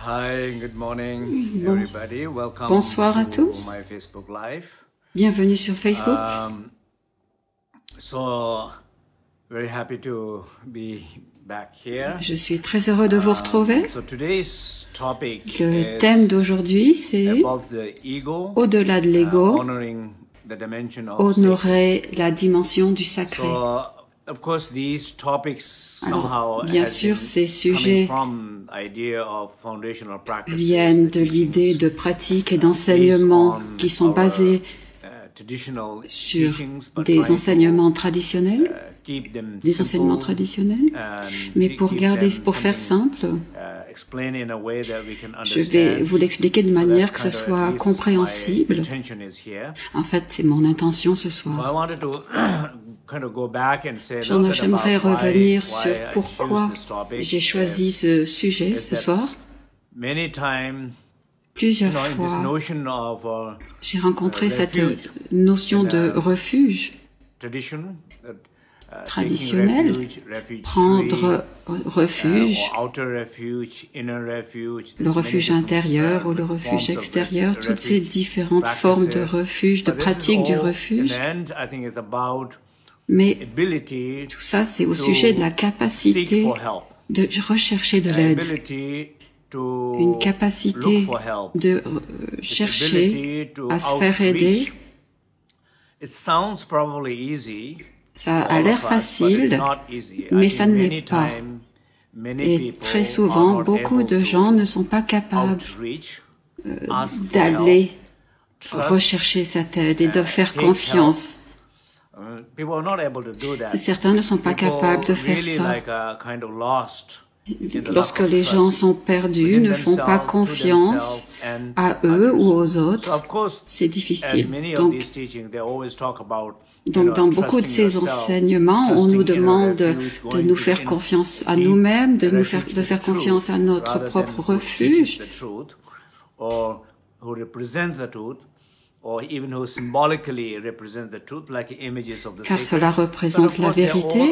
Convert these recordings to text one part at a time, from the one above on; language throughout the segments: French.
Hi, good morning, everybody. Welcome Bonsoir à to tous. my Facebook Live. Bienvenue sur Facebook. So, very happy to be back here. Je suis très heureux de vous retrouver. So today's topic Le is thème d'aujourd'hui, c'est about the ego, au-delà de l'ego, honoring the dimension of honorer la dimension du sacré. So, of course, these topics Alors, somehow bien has sûr, been ces coming sujets from idea of foundational practices, viennent de l'idée de pratiques et d'enseignements qui sont basés traditional sur teachings, but des trying to, enseignements traditionnels, keep them des simple enseignements traditionnels. and Mais pour keep garder, them pour faire something, simple, explain in a way that we can je vais understand. vous l'expliquer de So manière that que ce kind of at soit least compréhensible. my intention is here. En fait, c'est mon intention ce So soir. I wanted to kind of go back and say a little bit J'aimerais about revenir why sur I pourquoi choose this topic. j'ai choisi ce sujet Is ce that soir. Many times, Plusieurs in this fois, notion of j'ai rencontré cette refuge, notion de refuge tradition, that, traditionnel, taking refuge prendre free, refuge, or outer refuge, inner refuge, le there's refuge many different, intérieur ou le refuge forms of extérieur, toutes ces refuge différentes formes de practices. refuge, de But this is pratiques du all, in refuge. the end, I think it's about Mais ability tout ça, c'est au to sujet de la seek capacité for help, de rechercher de l'aide, ability to une look capacité for help, de chercher ability to à se faire aider. outreach. It sounds probably easy. Ça for a all l'air of us, but facile, it's not easy. mais I ça think ne many l'est pas. times, many Et people très are souvent, not beaucoup able de to gens ne sont pas capables outreach, ask for help, d'aller trust, rechercher cette aide et de faire take confiance. People are not able to do that. Certains ne sont pas People capables de faire really ça. like kind of lost in the lack Lorsque of les trust gens sont perdus, within ne font pas themselves, to confiance themselves and à eux ou aux So autres, of course, c'est as difficile. many of Donc, these teachings, they always talk about dans beaucoup de ces enseignements, on nous demande de nous faire confiance à nous-mêmes, de faire confiance à notre propre refuge, car cela représente la vérité.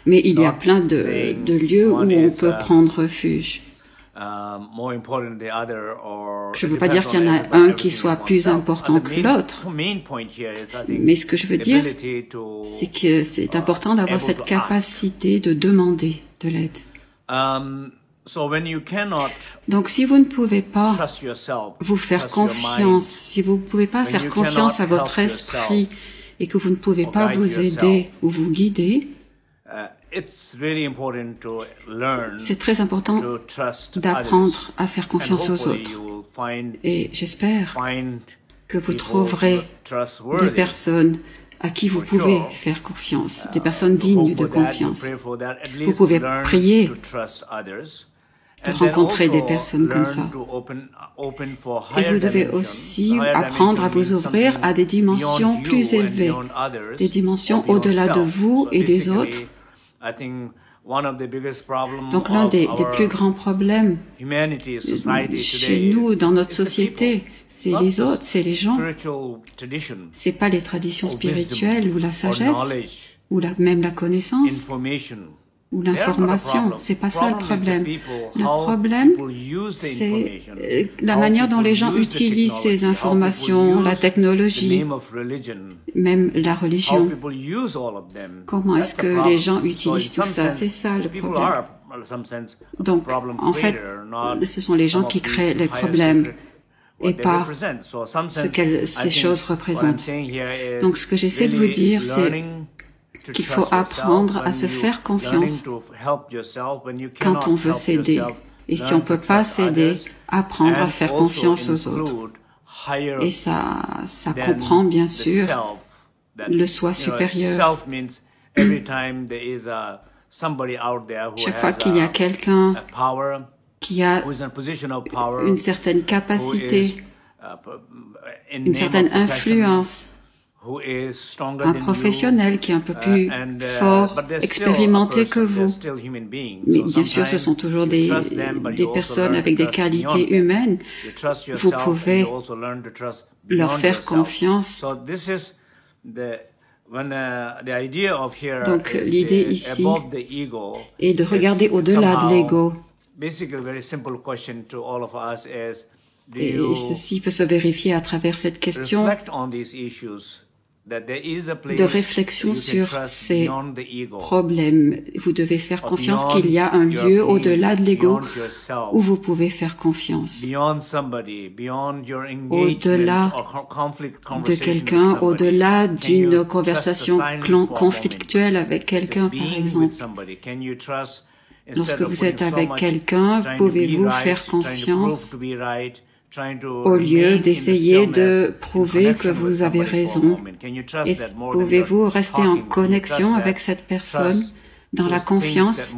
Mais il y a plein de lieux où on peut prendre refuge. Je ne veux pas dire qu'il y en a un qui soit plus important que l'autre. Mais ce que je veux dire, c'est que c'est important d'avoir cette capacité de demander de l'aide. Donc si vous ne pouvez pas vous faire confiance, si vous ne pouvez pas faire confiance à votre esprit et que vous ne pouvez pas vous aider ou vous guider, c'est très important d'apprendre à faire confiance aux autres. Et j'espère que vous trouverez des personnes à qui vous pouvez faire confiance, des personnes dignes de confiance. Vous pouvez prier de rencontrer des personnes comme ça. Et vous devez aussi apprendre à vous ouvrir à des dimensions plus élevées, des dimensions au-delà de vous et des autres. Donc l'un des plus grands problèmes chez nous, dans notre société, c'est les autres, c'est les gens. C'est pas les traditions spirituelles ou la sagesse, ou même la connaissance, ou l'information. C'est pas ça le problème. Le problème, c'est la manière dont les gens utilisent ces informations, la technologie, même la religion. Comment est-ce que les gens utilisent tout ça? C'est ça le problème. Donc, en fait, ce sont les gens qui créent les problèmes et pas ce que ces choses représentent. Donc, ce que j'essaie de vous dire, c'est qu'il faut apprendre à se faire confiance quand on veut s'aider. Et si on ne peut pas s'aider, apprendre à faire confiance aux autres. Et ça comprend bien sûr le soi supérieur. Chaque fois qu'il y a quelqu'un qui a une certaine capacité, une certaine influence, un professionnel qui est un peu plus fort, expérimenté que vous. Mais bien sûr, ce sont toujours des personnes avec des qualités humaines. Vous pouvez leur faire confiance. Donc l'idée ici est de regarder au-delà de l'ego Et ceci peut se vérifier à travers cette question de réflexion sur ces problèmes. Vous devez faire confiance qu'il y a un lieu au-delà de l'ego où vous pouvez faire confiance. Au-delà de quelqu'un, au-delà d'une conversation conflictuelle avec quelqu'un, par exemple. Lorsque vous êtes avec quelqu'un, pouvez-vous faire confiance au lieu d'essayer de prouver que vous avez raison? Pouvez-vous rester en connexion avec cette personne dans la confiance?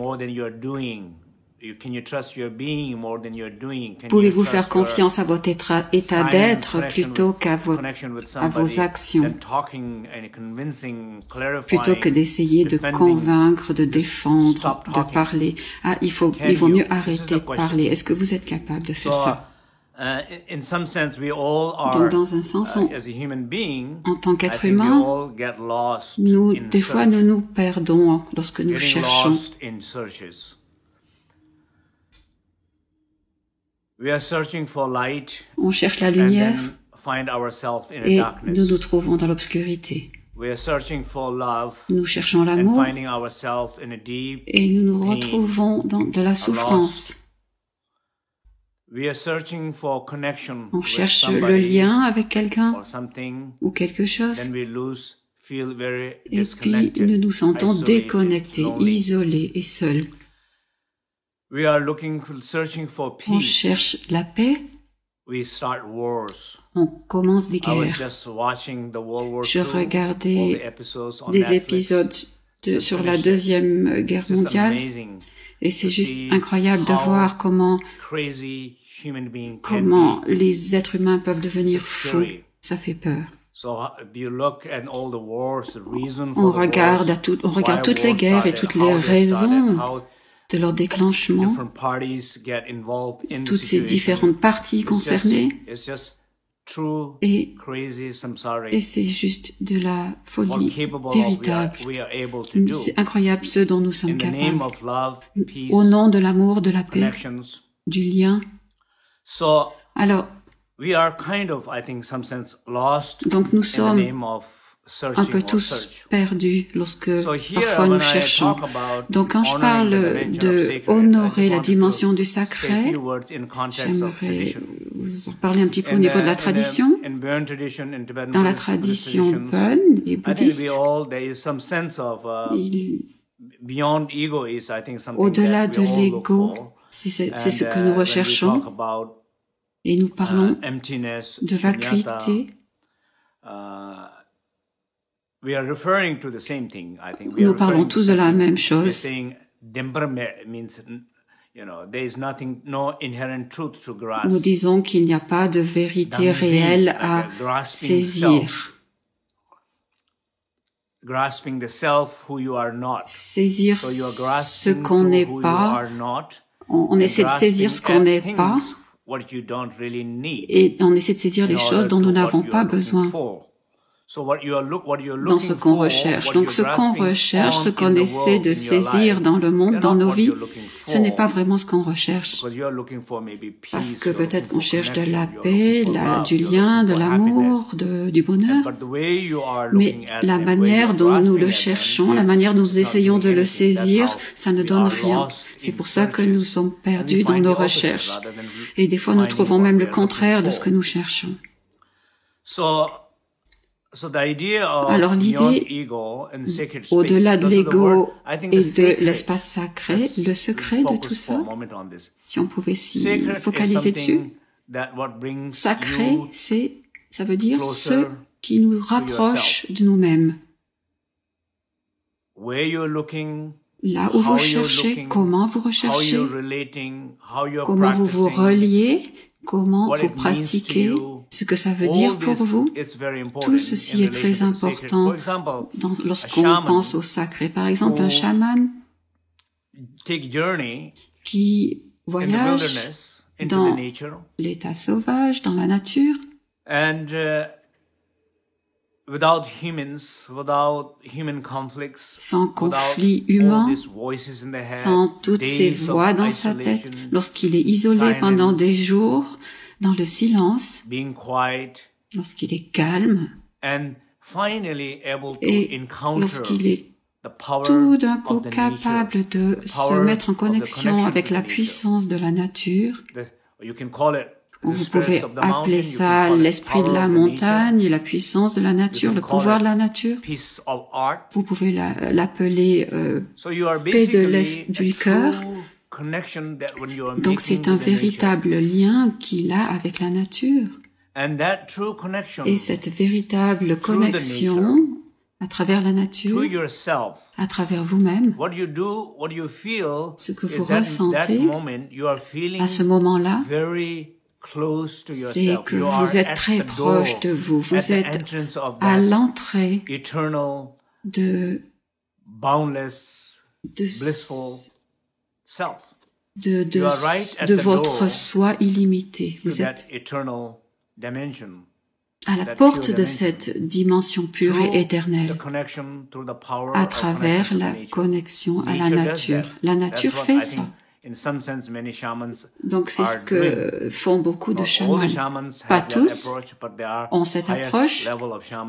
Pouvez-vous faire confiance à votre état d'être plutôt qu'à vos actions, plutôt que d'essayer de convaitre, de défendre, de parler? Ah, il vaut mieux arrêter de parler. Est-ce que vous êtes capable de faire ça? Donc, dans un sens, en tant qu'être humain, des fois, nous nous perdons lorsque nous cherchons. On cherche la lumière et nous nous trouvons dans l'obscurité. Nous cherchons l'amour et nous nous retrouvons dans de la souffrance. On cherche le lien avec quelqu'un ou quelque chose et puis nous nous sentons déconnectés, isolés et seuls. On cherche la paix. On commence des guerres. Je regardais des épisodes sur la Deuxième Guerre mondiale et c'est juste incroyable de voir comment les êtres humains peuvent devenir fous. Ça fait peur. On regarde toutes les guerres et toutes les raisons de leur déclenchement, toutes ces différentes parties concernées, et c'est juste de la folie véritable. C'est incroyable ce dont nous sommes capables. Au nom de l'amour, de la paix, du lien. Alors, donc nous sommes un peu tous perdus lorsque parfois nous cherchons. Donc quand je parle de honorer la dimension du sacré, j'aimerais vous en parler un petit peu au niveau de la tradition. Dans la tradition Bon et bouddhiste, au-delà de l'ego, c'est ce que nous recherchons, et nous parlons de vacuité. Nous parlons tous de la même chose. Nous disons qu'il n'y a pas de vérité réelle à saisir. Saisir ce qu'on n'est pas. On essaie de saisir ce qu'on n'est pas et on essaie de saisir les choses dont nous n'avons pas besoin. Dans ce qu'on recherche. Donc ce qu'on recherche, ce qu'on essaie de saisir dans le monde, dans nos vies, ce n'est pas vraiment ce qu'on recherche. Parce que peut-être qu'on cherche de la paix, du lien, de l'amour, du bonheur. Mais la manière dont nous le cherchons, la manière dont nous essayons de le saisir, ça ne donne rien. C'est pour ça que nous sommes perdus dans nos recherches. Et des fois, nous trouvons même le contraire de ce que nous cherchons. Alors l'idée, au-delà de l'ego et de l'espace sacré, le secret de tout ça, si on pouvait s'y focaliser dessus, sacré, ça veut dire ce qui nous rapproche de nous-mêmes. Là où vous cherchez, comment vous recherchez, comment vous vous reliez, comment vous pratiquez, ce que ça veut dire pour vous. Tout ceci est très important lorsqu'on pense au sacré. Par exemple, un chaman qui voyage dans l'état sauvage, dans la nature. sans conflit humain, sans toutes ces voix dans sa tête, lorsqu'il est isolé pendant des jours, dans le silence, lorsqu'il est calme, et lorsqu'il est tout d'un coup capable de se mettre en connexion avec la puissance de la nature. Vous pouvez appeler ça l'esprit de la montagne, la puissance de la nature, le pouvoir de la nature. Vous pouvez l'appeler paix du cœur. Donc c'est un véritable lien qu'il a avec la nature. Et cette véritable connexion à travers la nature, à travers vous-même, ce que vous ressentez à ce moment-là, c'est que vous êtes très proche de vous. Vous êtes à l'entrée de votre soi illimité. Vous êtes à la porte de cette dimension pure et éternelle, à travers la connexion à la nature. La nature fait ça. Donc c'est ce que font beaucoup de chamans. Pas tous ont cette approche,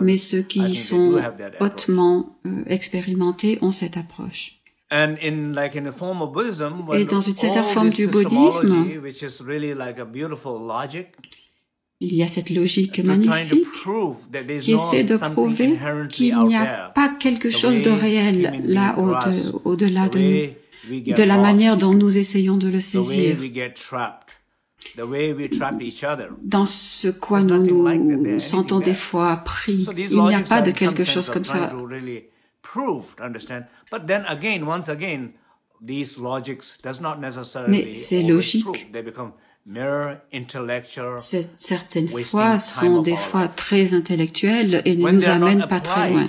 mais ceux qui sont hautement expérimentés ont cette approche. Et dans une certaine forme du bouddhisme, il y a cette logique magnifique qui essaie de prouver qu'il n'y a pas quelque chose de réel là au-delà de la manière dont nous essayons de le saisir, dans ce quoi nous nous sentons des fois pris. Il n'y a pas de quelque chose comme ça. Mais ces logiques, certaines fois sont des fois très intellectuelles et ne nous amènent pas très loin.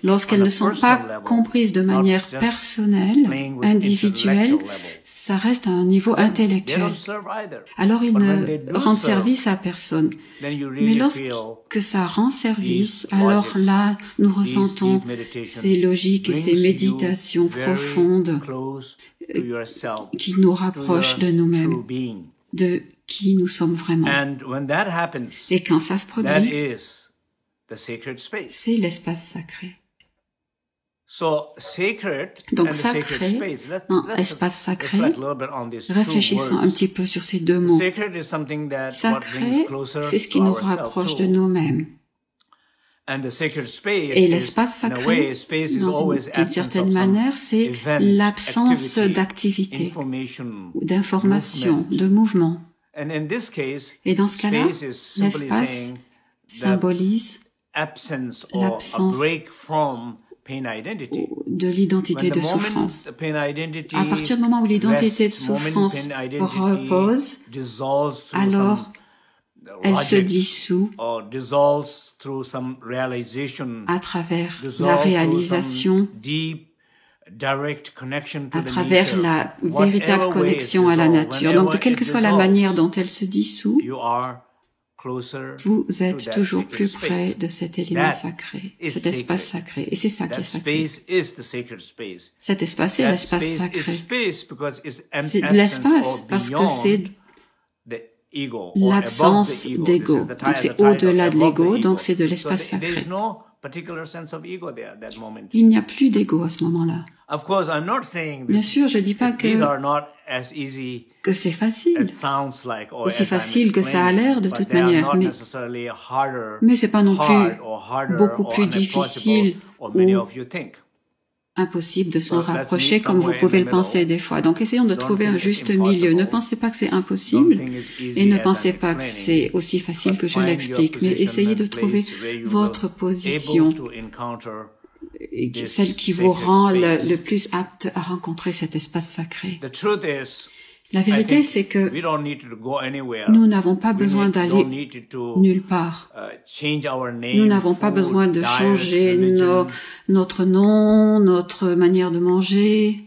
Lorsqu'elles ne sont pas comprises de manière personnelle, individuelle, ça reste à un niveau intellectuel. Alors ils ne rendent service à personne. Mais lorsque ça rend service, alors là, nous ressentons ces logiques et ces méditations profondes qui nous rapprochent de nous-mêmes, de qui nous sommes vraiment. Et quand ça se produit, c'est l'espace sacré. Donc sacré, espace sacré, réfléchissons un petit peu sur ces deux mots. Sacré, c'est ce qui nous rapproche de nous-mêmes. Et l'espace sacré, d'une certaine manière, c'est l'absence d'activité, d'information, de mouvement. Et dans ce cas-là, l'espace symbolise l'absence de l'identité de souffrance. À partir du moment où l'identité de souffrance repose, alors elle se dissout à travers la réalisation, à travers la véritable connexion à la nature. Donc, de quelle que soit la manière dont elle se dissout, vous êtes toujours plus près de cet élément sacré, cet espace sacré. Et c'est ça qui est sacré. Cet espace est l'espace sacré. C'est de l'espace parce que c'est l'absence d'ego. Donc c'est au-delà de l'ego, donc c'est de l'espace sacré. Il n'y a plus d'ego à ce moment-là. Bien sûr, je ne dis pas que c'est facile, aussi facile que ça a l'air de toute manière, mais c'est pas non plus beaucoup plus difficile ou impossible de s'en rapprocher comme vous pouvez le penser des fois. Donc essayons de trouver un juste milieu. Ne pensez pas que c'est impossible et ne pensez pas que c'est aussi facile que je l'explique, mais essayez de trouver votre position, celle qui vous rend le plus apte à rencontrer cet espace sacré. La vérité, c'est que nous n'avons pas besoin d'aller nulle part. Nous n'avons pas besoin de changer notre nom, notre manière de manger,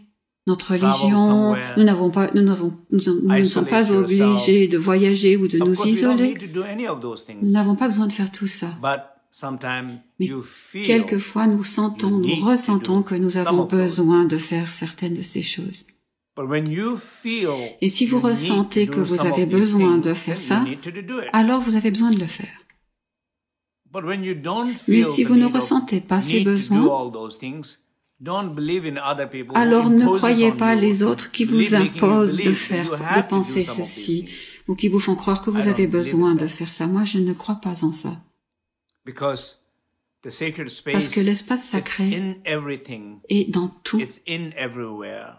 notre religion. Nous ne sommes pas obligés de voyager ou de nous isoler. Nous n'avons pas besoin de faire tout ça. Mais quelquefois, nous ressentons que nous avons besoin de faire certaines de ces choses. Et si vous ressentez que vous avez besoin de faire ça, alors vous avez besoin de le faire. Mais si vous ne ressentez pas ces besoins, alors ne croyez pas les autres qui vous imposent de penser ceci, ou qui vous font croire que vous avez besoin de faire ça. Moi, je ne crois pas en ça. Parce que l'espace sacré est dans tout,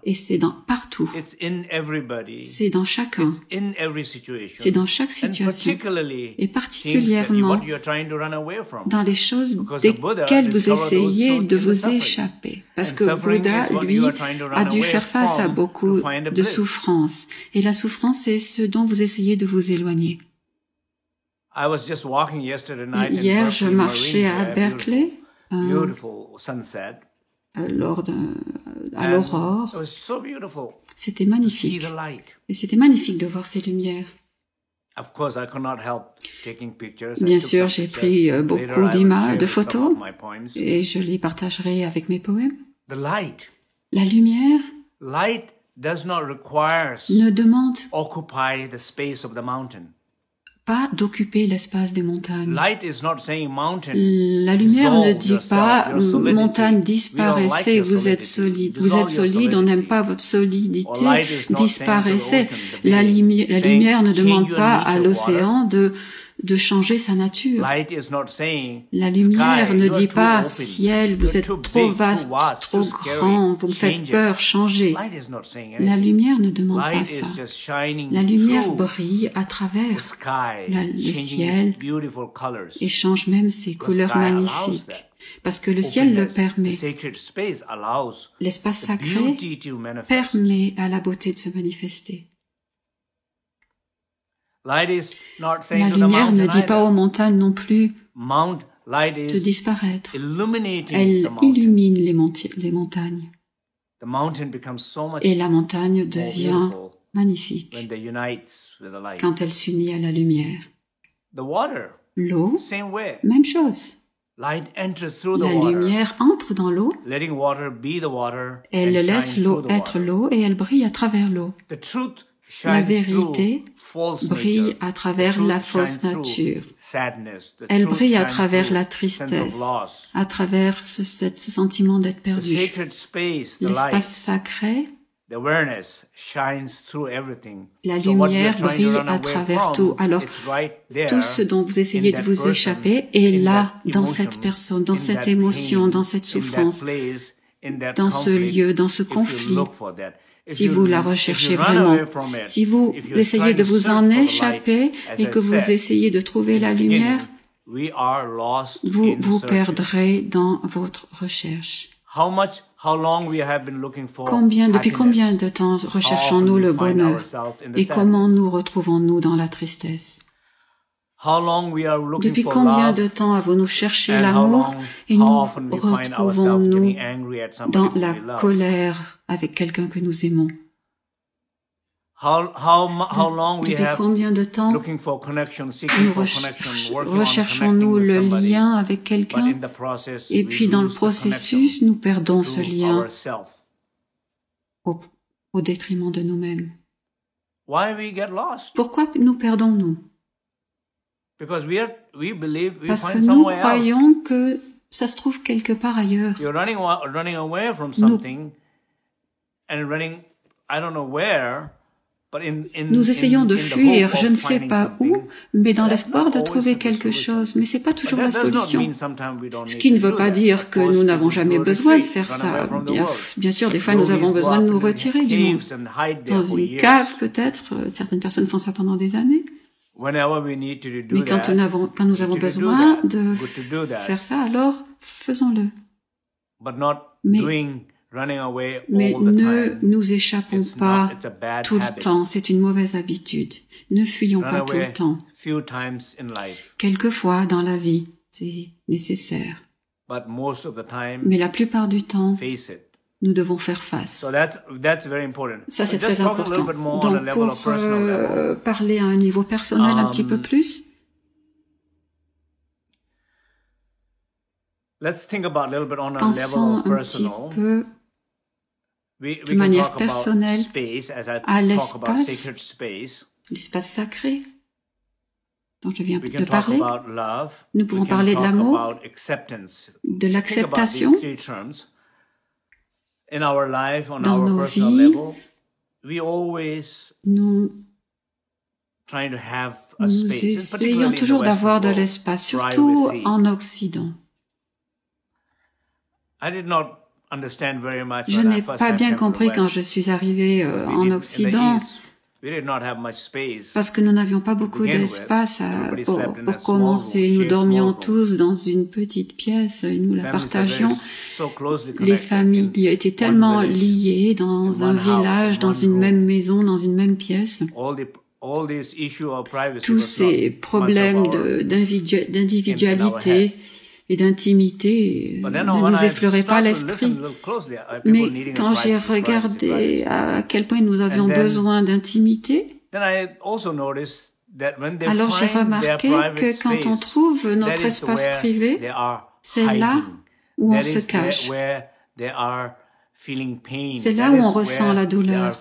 et c'est dans partout, c'est dans chacun, c'est dans chaque situation, et particulièrement dans les choses desquelles vous essayez de vous échapper. Parce que Bouddha, lui, a dû faire face à beaucoup de souffrances, et la souffrance, c'est ce dont vous essayez de vous éloigner. Hier, je marchais à Berkeley, à l'aurore. C'était magnifique. Et c'était magnifique de voir ces lumières. Bien sûr, j'ai pris beaucoup d'images, de photos, et je les partagerai avec mes poèmes. La lumière ne demande pas d'occuper l'espace des montagnes. La lumière ne dit pas « montagne disparaissez, vous êtes solide, on n'aime pas votre solidité, disparaissez ». La lumière ne demande pas à l'océan de changer sa nature. La lumière ne dit pas « ciel, vous êtes trop vaste, trop grand, vous me faites peur, changez ». La lumière ne demande pas ça. La lumière brille à travers le ciel et change même ses couleurs magnifiques. Parce que le ciel le permet. L'espace sacré permet à la beauté de se manifester. La lumière ne dit pas aux montagnes non plus de disparaître. Elle illumine les montagnes. Et la montagne devient magnifique quand elle s'unit à la lumière. L'eau, même chose. La lumière entre dans l'eau, elle laisse l'eau être l'eau et elle brille à travers l'eau. La vérité brille à travers la fausse nature. Elle brille à travers la tristesse, à travers ce sentiment d'être perdu. L'espace sacré, la lumière brille à travers tout. Alors, tout ce dont vous essayez de vous échapper est là, dans cette personne, dans cette émotion, dans cette souffrance, dans ce lieu, dans ce conflit. Si vous la recherchez vraiment, si vous essayez de vous en échapper et que vous essayez de trouver la lumière, vous vous perdrez dans votre recherche. Depuis combien de temps recherchons-nous le bonheur et comment nous retrouvons-nous dans la tristesse? Depuis combien de temps avons-nous cherché l'amour et nous retrouvons-nous dans la colère avec quelqu'un que nous aimons? Depuis combien de temps recherchons-nous le lien avec quelqu'un et puis dans le processus, nous perdons ce lien au détriment de nous-mêmes? Pourquoi nous perdons-nous? Parce que nous croyons que ça se trouve quelque part ailleurs. Nous essayons de fuir, je ne sais pas où, mais dans l'espoir de trouver quelque chose. Mais c'est pas toujours la solution. Ce qui ne veut pas dire que nous n'avons jamais besoin de faire ça. Bien sûr, des fois, nous avons besoin de nous retirer du monde. Dans une cave, peut-être. Certaines personnes font ça pendant des années. Mais quand nous avons besoin de faire ça, alors faisons-le. Mais ne nous échappons pas tout le temps. C'est une mauvaise habitude. Ne fuyons pas tout le temps. Quelquefois dans la vie, c'est nécessaire. Mais la plupart du temps, nous devons faire face. Ça, c'est très important. Donc, pour parler à un niveau personnel un petit peu plus, Pensons un petit peu de manière personnelle à l'espace, l'espace sacré dont je viens de parler. Nous pouvons parler de l'amour, de l'acceptation. Dans nos vies, nous essayons toujours d'avoir de l'espace, surtout en Occident. Je n'ai pas bien compris quand je suis arrivé en Occident, parce que nous n'avions pas beaucoup d'espace pour commencer. Nous dormions tous dans une petite pièce et nous la partagions. Les familles étaient tellement liées dans un village, dans une même maison, dans une même pièce. Tous ces problèmes d'individualité et d'intimité ne nous effleuraient pas l'esprit. Mais quand j'ai regardé à quel point nous avions besoin d'intimité, alors j'ai remarqué que quand on trouve notre espace privé, c'est là où on se cache. C'est là où on ressent la douleur.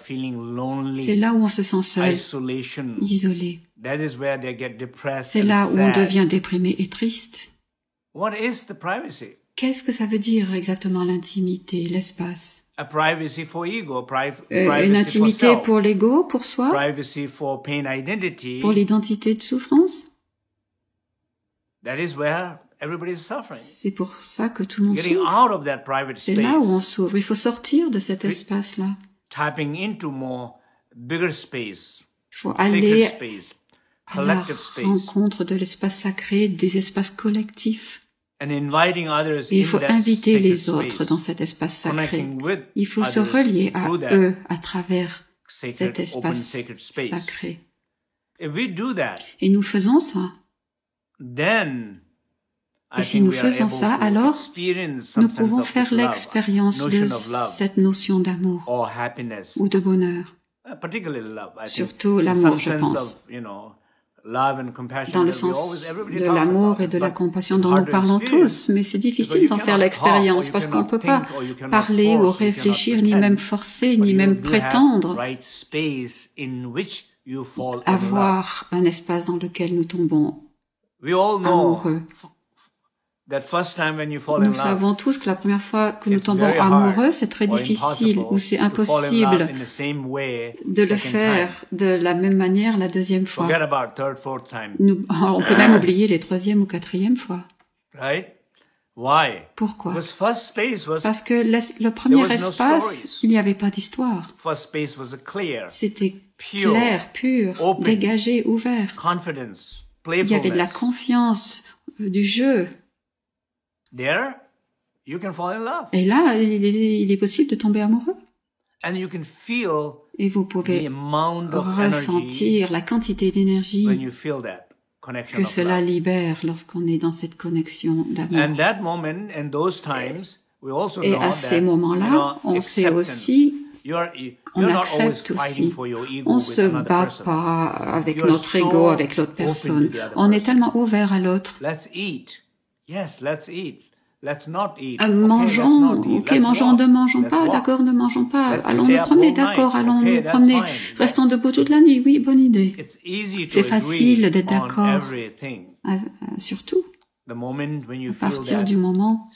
C'est là où on se sent seul, isolé. C'est là où on devient déprimé et triste. Qu'est-ce que ça veut dire exactement l'intimité, l'espace? Une intimité pour l'ego, pour soi, pour l'identité de souffrance. C'est pour ça que tout le monde s'ouvre. C'est là où on s'ouvre. Il faut sortir de cet espace-là. Il faut aller à la rencontre de l'espace sacré, des espaces collectifs. Et il faut inviter les autres dans cet espace sacré. Il faut se relier à eux à travers cet espace sacré. Et nous faisons ça. Et si nous faisons ça, alors nous pouvons faire l'expérience de cette notion d'amour ou de bonheur. Surtout l'amour, je pense. Dans le sens de l'amour et de la compassion dont nous parlons tous, mais c'est difficile d'en faire l'expérience parce qu'on ne peut pas parler ou réfléchir, ni même forcer, ni même prétendre avoir un espace dans lequel nous tombons amoureux. Nous savons tous que la première fois que nous tombons amoureux, c'est très difficile ou c'est impossible de le faire de la même manière la deuxième fois. On peut même oublier les troisième ou quatrième fois. Pourquoi? Parce que le premier espace, il n'y avait pas d'histoire. C'était clair, pur, dégagé, ouvert. Il y avait de la confiance, du jeu. Et là, il est possible de tomber amoureux. Et vous pouvez ressentir la quantité d'énergie que cela libère lorsqu'on est dans cette connexion d'amour. Et à ces moments-là, on sait aussi, on accepte aussi. On ne se bat pas avec notre ego, avec l'autre personne. On est tellement ouvert à l'autre. Mangeons, ok, mangeons, ne mangeons pas, d'accord, ne mangeons pas. Allons nous promener, d'accord, allons nous promener. Restons debout toute la nuit, oui, bonne idée. C'est facile d'être d'accord sur tout. À partir du moment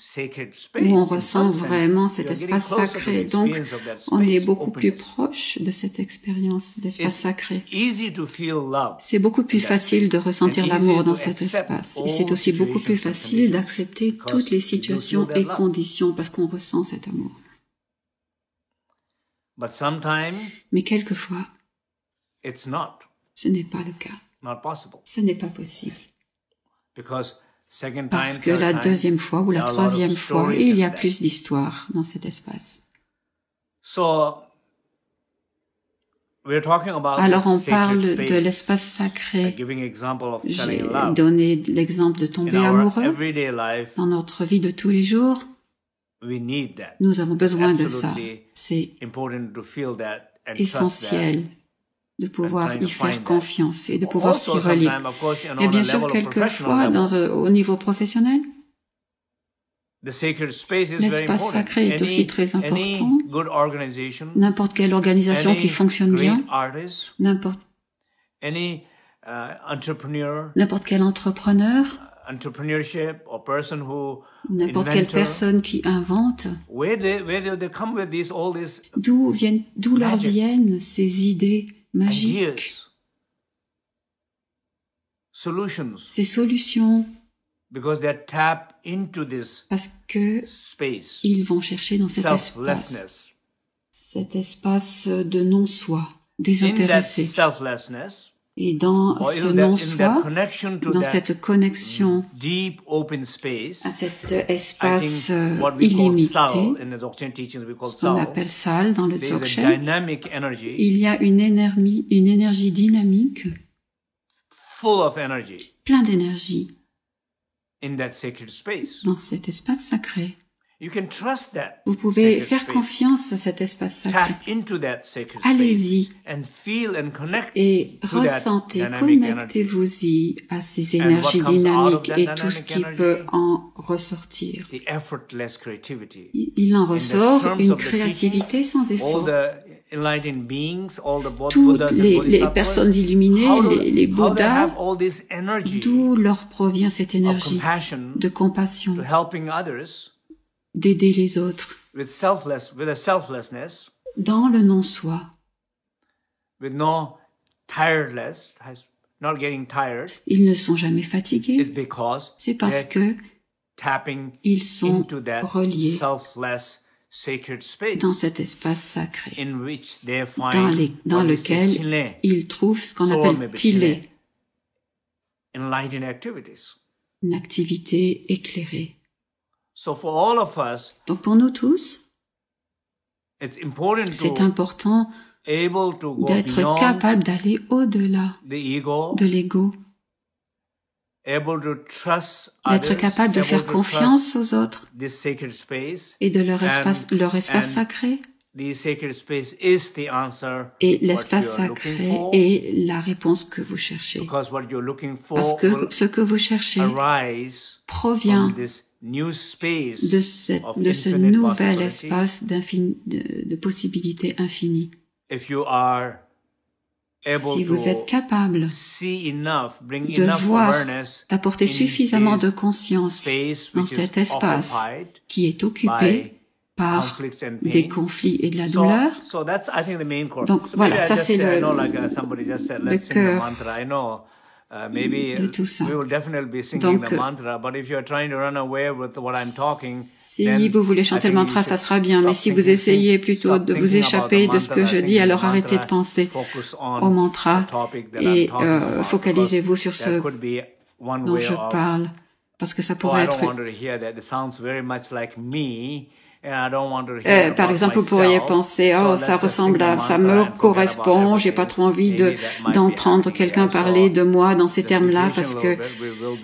où on ressent vraiment cet espace sacré. Donc, on est beaucoup plus proche de cette expérience d'espace sacré. C'est beaucoup plus facile de ressentir l'amour dans cet espace. Et c'est aussi beaucoup plus facile d'accepter toutes les situations et conditions parce qu'on ressent cet amour. Mais quelquefois, ce n'est pas le cas. Ce n'est pas possible. Parce que la deuxième fois ou la troisième fois, il y a plus d'histoire dans cet espace. Alors on parle de l'espace sacré. J'ai donné l'exemple de tomber amoureux. Dans notre vie de tous les jours, nous avons besoin de ça. C'est essentiel de pouvoir y faire confiance et de pouvoir s'y relier. Et bien sûr, quelquefois, au niveau professionnel, L'espace sacré est aussi très important. N'importe quelle organisation qui fonctionne bien, n'importe quel entrepreneur, n'importe quelle personne qui invente, d'où leur viennent ces idées magiques, ces solutions, parce que ils vont chercher dans cet espace de non-soi, désintéressé. Et dans ce non-soi, dans cette connexion à cet espace illimité, ce qu'on appelle salle dans le Dzogchen, il y a une énergie dynamique, plein d'énergie, dans cet espace sacré. Vous pouvez faire confiance à cet espace sacré. Allez-y et ressentez, connectez-vous-y à ces énergies dynamiques et tout ce qui peut en ressortir. Il en ressort une créativité sans effort. Toutes les personnes illuminées, les Bouddhas, d'où leur provient cette énergie de compassion, d'aider les autres, dans le non-soi, ils ne sont jamais fatigués, c'est parce que ils sont reliés dans cet espace sacré, dans lequel ils trouvent ce qu'on appelle Tile, une activité éclairée. Donc pour nous tous, c'est important d'être capable d'aller au-delà de l'ego, d'être capable de faire confiance aux autres et de leur espace sacré. Et l'espace sacré est la réponse que vous cherchez. Parce que ce que vous chercez provient de ce nouvel espace de possibilités infinies. Si vous êtes capable de voir, d'apporter suffisamment de conscience dans cet espace qui est occupé par des conflits et de la douleur, donc voilà, ça c'est le cœur de tout ça. Donc, si vous voulez chanter le mantra, ça sera bien, mais si vous essayez plutôt de vous échapper de ce que je dis, alors arrêtez de penser au mantra et focalisez-vous sur ce dont je parle, parce que ça pourrait être... par exemple, vous pourriez penser, oh, ça ressemble à, ça me correspond, j'ai pas trop envie d'entendre quelqu'un parler de moi dans ces termes-là, parce que,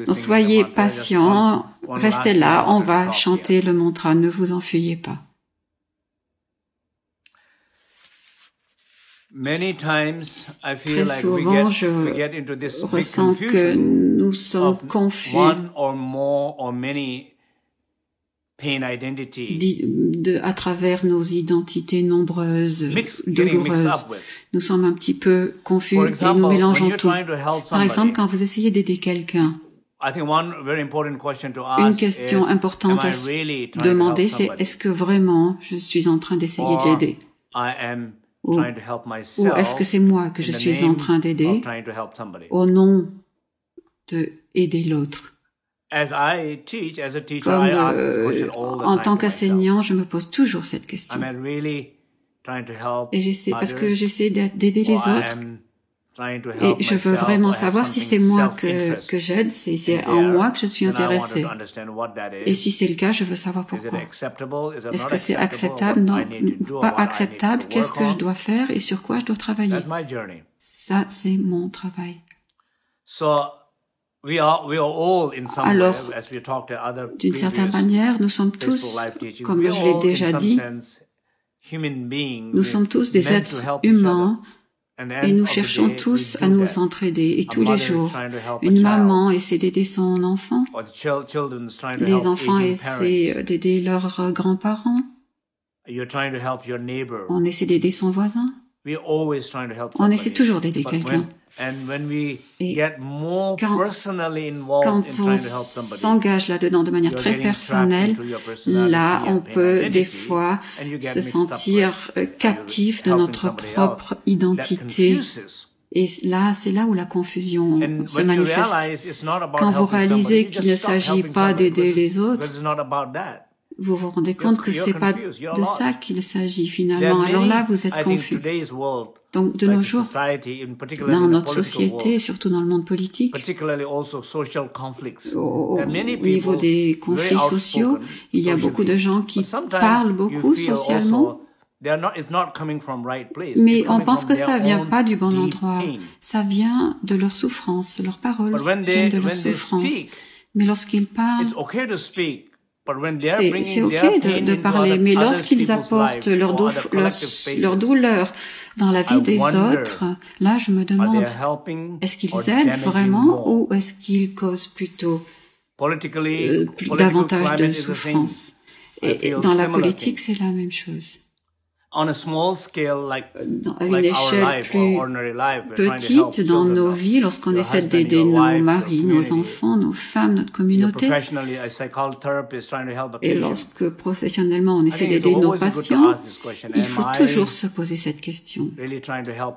donc, soyez patient, restez là, on va chanter le mantra, ne vous enfuyez pas. Très souvent, je ressens que nous sommes confus à travers nos identités nombreuses, douloureuses. Nous sommes un petit peu confus et nous mélangeons tout. Par exemple, quand vous essayez d'aider quelqu'un, une question importante à se demander, c'est est-ce que vraiment je suis en train d'essayer de l'aider? Ou est-ce que c'est moi que je suis en train d'aider au nom de aider l'autre? Comme en tant qu'enseignant, je me pose toujours cette question. Et j'essaie, parce que j'essaie d'aider les autres. Et je veux vraiment savoir si c'est moi que j'aide, si c'est en moi que je suis intéressé. Et si c'est le cas, je veux savoir pourquoi. Est-ce que c'est acceptable? Non, pas acceptable. Qu'est-ce que je dois faire et sur quoi je dois travailler? Ça, c'est mon travail. Alors, d'une certaine manière, nous sommes tous, comme je l'ai déjà dit, nous sommes tous des êtres humains Et nous cherchons tous à nous entraider, et tous les jours, une maman essaie d'aider son enfant, les enfants essaient d'aider leurs grands-parents, on essaie d'aider son voisin, on essaie toujours d'aider quelqu'un. Et quand on s'engage là-dedans de manière très personnelle, là, on peut des fois se sentir captif de notre propre identité. Et là, c'est là où la confusion se manifeste. Quand vous réalisez qu'il ne s'agit pas d'aider les autres, vous vous rendez compte que c'est pas de ça qu'il s'agit finalement. Alors là, vous êtes confus. Donc, de nos jours, dans notre société, surtout dans le monde politique, au niveau des conflits sociaux, il y a beaucoup de gens qui parlent beaucoup socialement, mais on pense que ça vient pas du bon endroit. Ça vient de leur souffrance, leurs paroles viennent de leur souffrance. Mais lorsqu'ils parlent, c'est ok de parler, mais lorsqu'ils apportent leur douleur dans la vie des autres, là je me demande, est-ce qu'ils aident vraiment ou est-ce qu'ils causent plutôt davantage de souffrance? Et dans la politique, c'est la même chose. À une échelle plus petite dans nos vies, lorsqu'on essaie d'aider nos maris, nos enfants, nos femmes, notre communauté, et lorsque professionnellement on essaie d'aider nos patients, il faut toujours se poser cette question.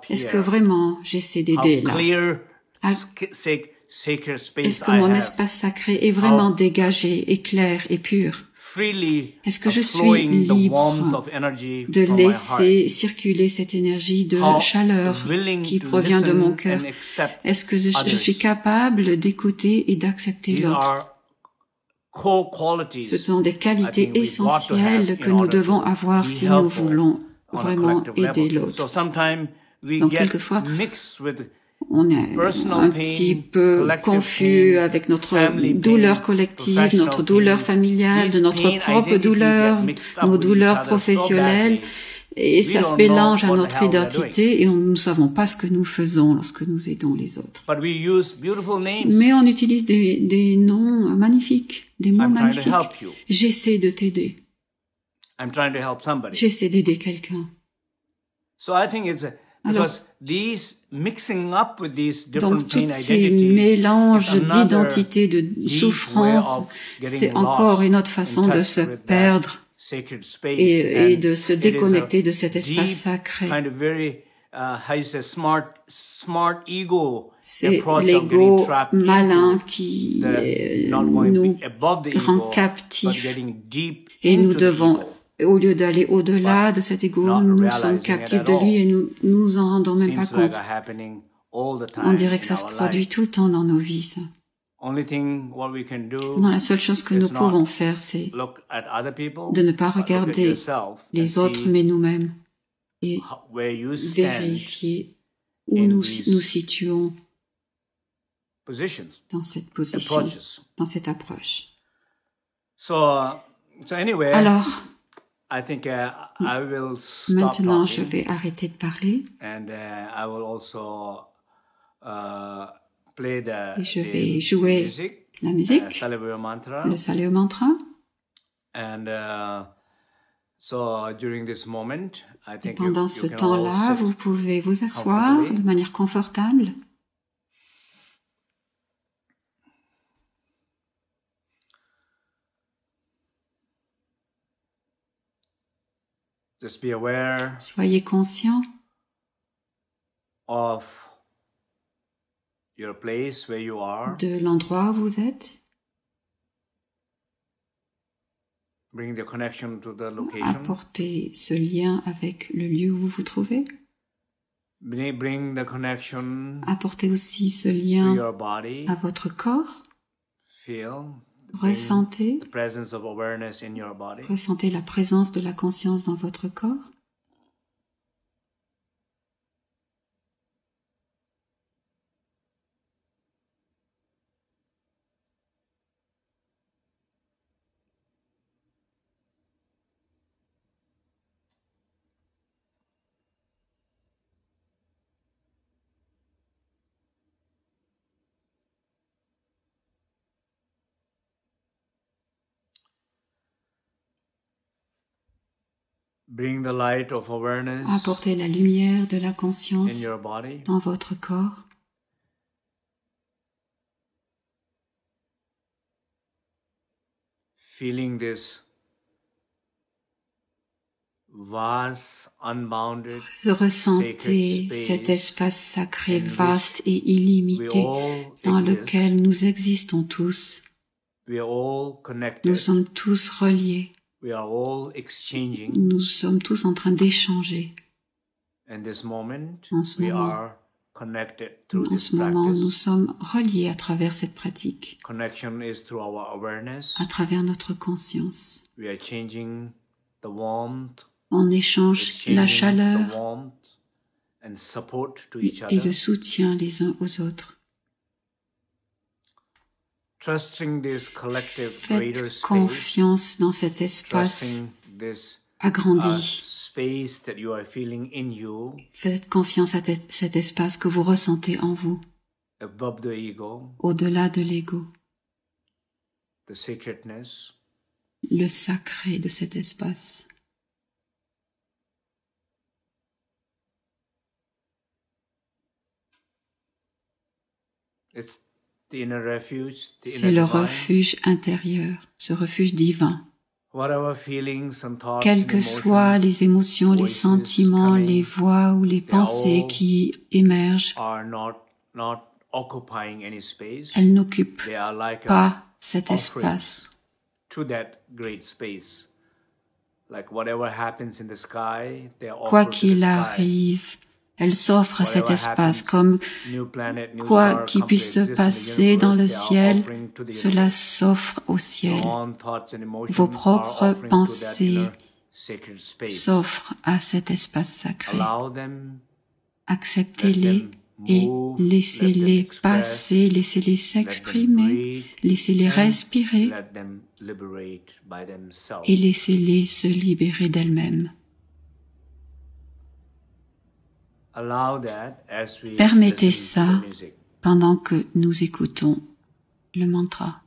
Est-ce que vraiment j'essaie d'aider là? Est-ce que mon espace sacré est vraiment dégagé, et clair et pur? Est-ce que je suis libre de laisser circuler cette énergie de chaleur qui provient de mon cœur? Est-ce que je suis capable d'écouter et d'accepter l'autre? Ce sont des qualités essentielles que nous devons avoir si nous voulons vraiment aider l'autre. Donc, quelquefois, on est un petit peu confus avec notre douleur collective, notre douleur familiale, de notre propre douleur, nos douleurs professionnelles, et ça se mélange à notre identité et nous ne savons pas ce que nous faisons lorsque nous aidons les autres. Mais on utilise des noms magnifiques, des mots magnifiques. J'essaie de t'aider. J'essaie d'aider quelqu'un. Alors, donc, tous ces mélanges d'identité, de souffrance, c'est encore une autre façon de se perdre et de se déconnecter de cet espace sacré. C'est l'ego malin qui nous rend captifs et nous devons, au lieu d'aller au-delà de cet ego, nous sommes captifs de lui et nous nous en rendons même pas compte. On dirait que ça se produit tout le temps dans nos vies, ça. Non, la seule chose que nous pouvons faire, c'est de ne pas regarder les autres, mais nous-mêmes, et vérifier où nous nous situons dans cette position, dans cette approche. Alors, maintenant, je vais arrêter de parler et je vais jouer la musique, le Saleo Mantra. Et pendant ce temps-là, vous pouvez vous asseoir de manière confortable. Soyez conscient de l'endroit où vous êtes. Apportez ce lien avec le lieu où vous vous trouvez. Apportez aussi ce lien à votre corps. Ressentez la présence de la conscience dans votre corps. Apportez la lumière de la conscience dans votre corps. Ressentez cet espace sacré, vaste et illimité dans lequel nous existons tous. Nous sommes tous reliés. Nous sommes tous en train d'échanger. En ce moment, nous sommes reliés à travers cette pratique, à travers notre conscience. On échange la chaleur et le soutien les uns aux autres. Faites confiance dans cet espace agrandi. Faites confiance à cet espace que vous ressentez en vous, au-delà de l'ego, le sacré de cet espace. C'est le refuge intérieur, ce refuge divin. Quelles que soient les émotions, les sentiments, les voix ou les pensées qui émergent, elles n'occupent pas cet espace. Quoi qu'il arrive, elles s'offrent à cet espace comme quoi qui puisse se passer dans le ciel, cela s'offre au ciel. Vos propres pensées s'offrent à cet espace sacré. Acceptez-les et laissez-les passer, laissez-les s'exprimer, laissez-les respirer et laissez-les se libérer d'elles-mêmes. Permettez ça pendant que nous écoutons le mantra.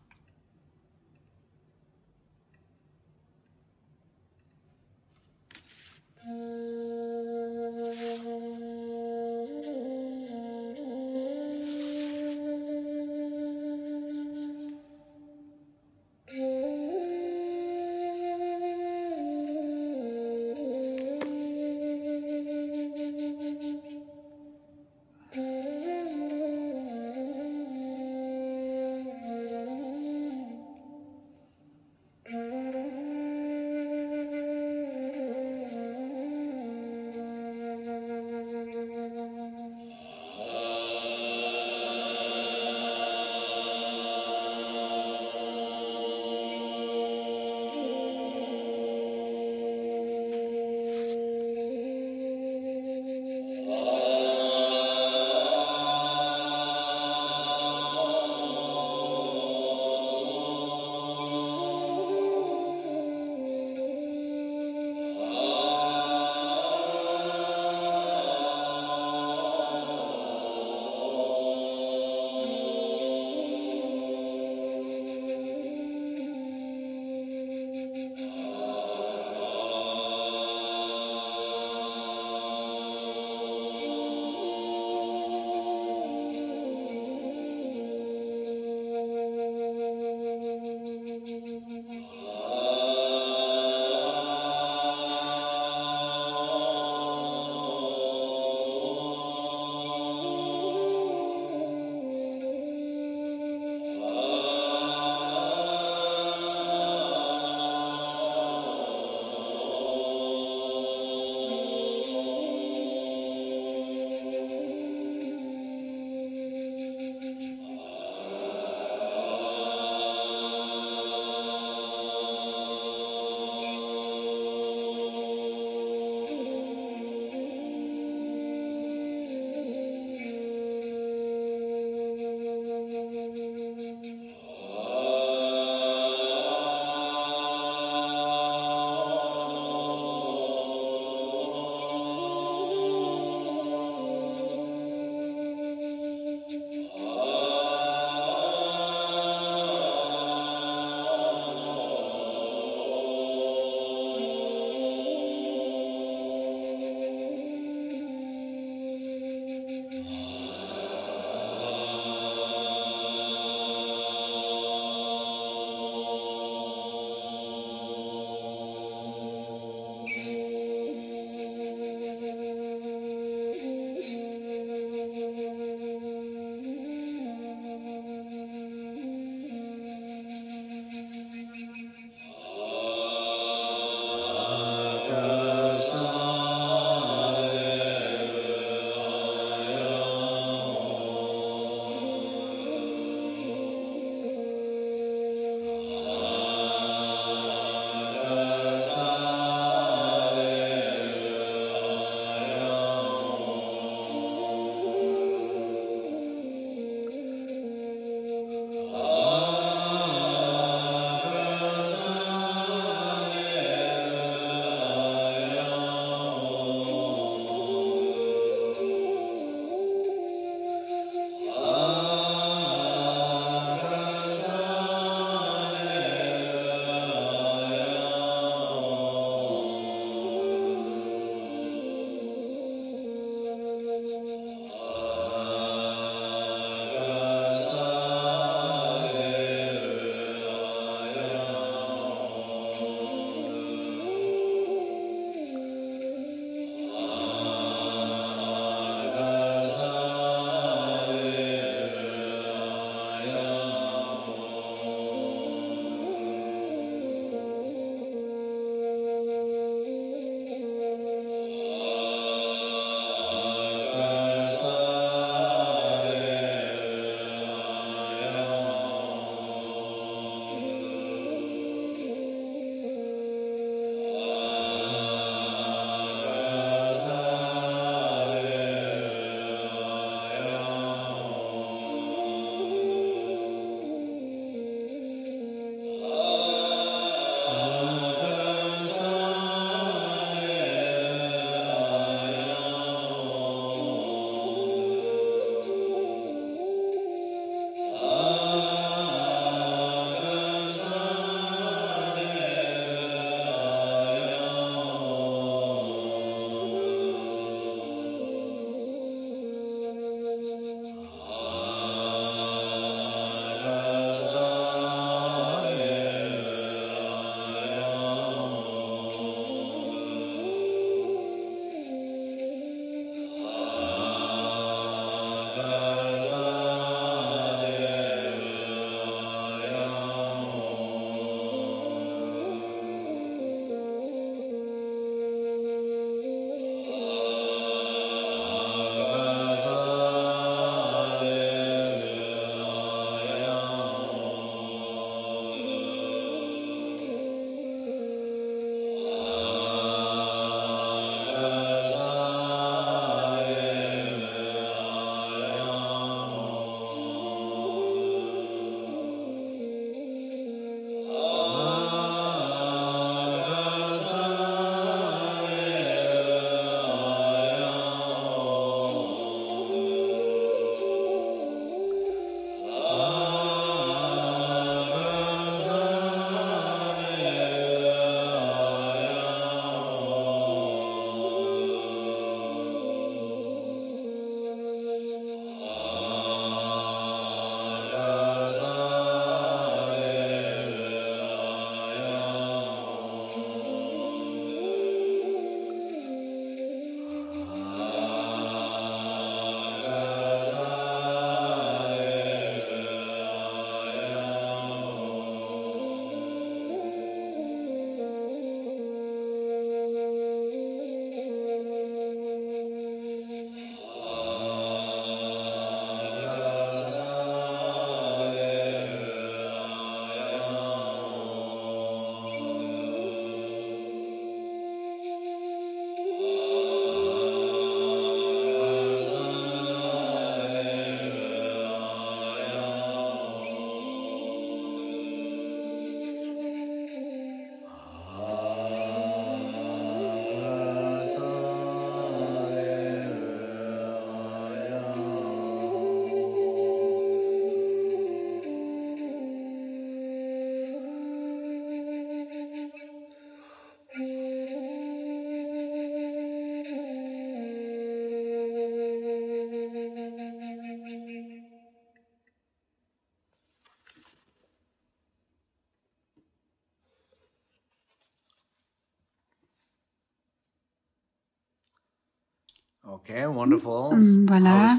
Voilà.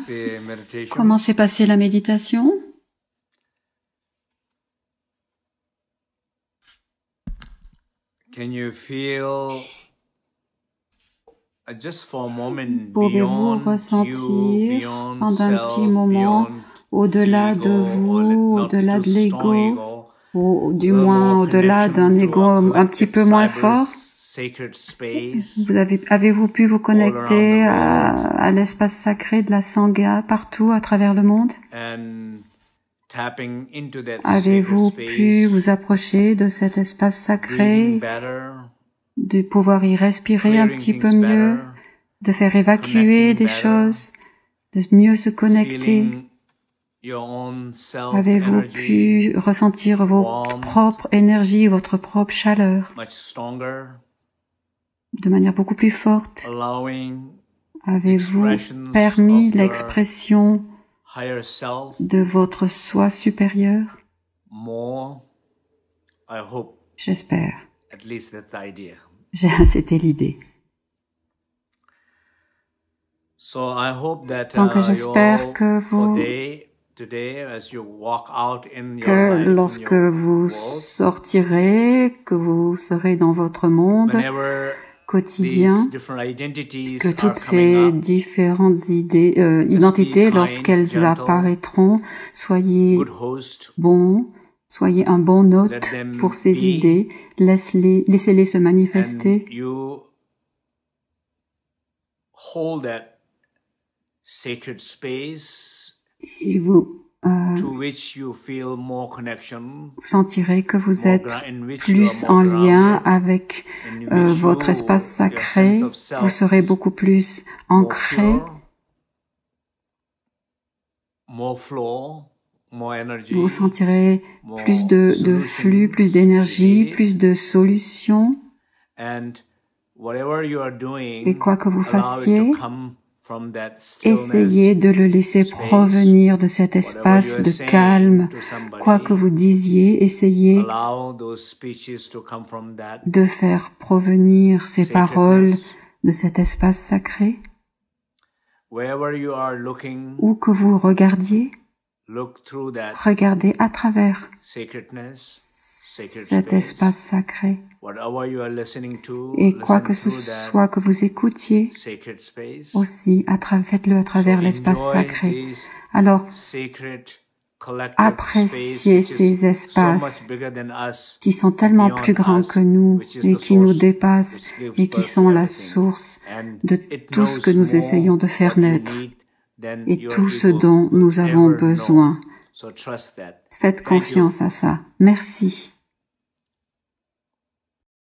Comment s'est passée la méditation? Pouvez-vous ressentir pendant un petit moment, au-delà de vous, au-delà de l'ego, ou du moins au-delà d'un ego un petit peu moins fort? Avez-vous pu vous connecter à l'espace sacré de la Sangha partout à travers le monde? Avez-vous pu vous approcher de cet espace sacré, de pouvoir y respirer un petit peu mieux, de faire évacuer des choses, de mieux se connecter? Avez-vous pu ressentir votre propre énergie, votre propre chaleur de manière beaucoup plus forte? Avez-vous permis l'expression de votre soi supérieur? J'espère. C'était l'idée. Donc j'espère que lorsque vous sortirez, que vous serez dans votre monde quotidien, que toutes ces différentes identités, lorsqu'elles apparaîtront, soyez bons, soyez un bon hôte pour ces idées, laissez-les se manifester. Et vous sentirez que vous êtes plus en lien avec votre espace sacré, vous serez beaucoup plus ancré, vous sentirez plus de flux, plus d'énergie, plus de solutions, et quoi que vous fassiez, essayez de le laisser provenir de cet espace de calme. Quoi que vous disiez, essayez de faire provenir ces paroles de cet espace sacré. Où que vous regardiez, regardez à travers cet espace sacré. Et quoi que ce soit que vous écoutiez, aussi, faites-le à travers l'espace sacré. Alors, appréciez ces espaces qui sont tellement plus grands que nous et qui nous dépassent et qui sont la source de tout ce que nous essayons de faire naître et tout ce dont nous avons besoin. Faites confiance à ça. Merci.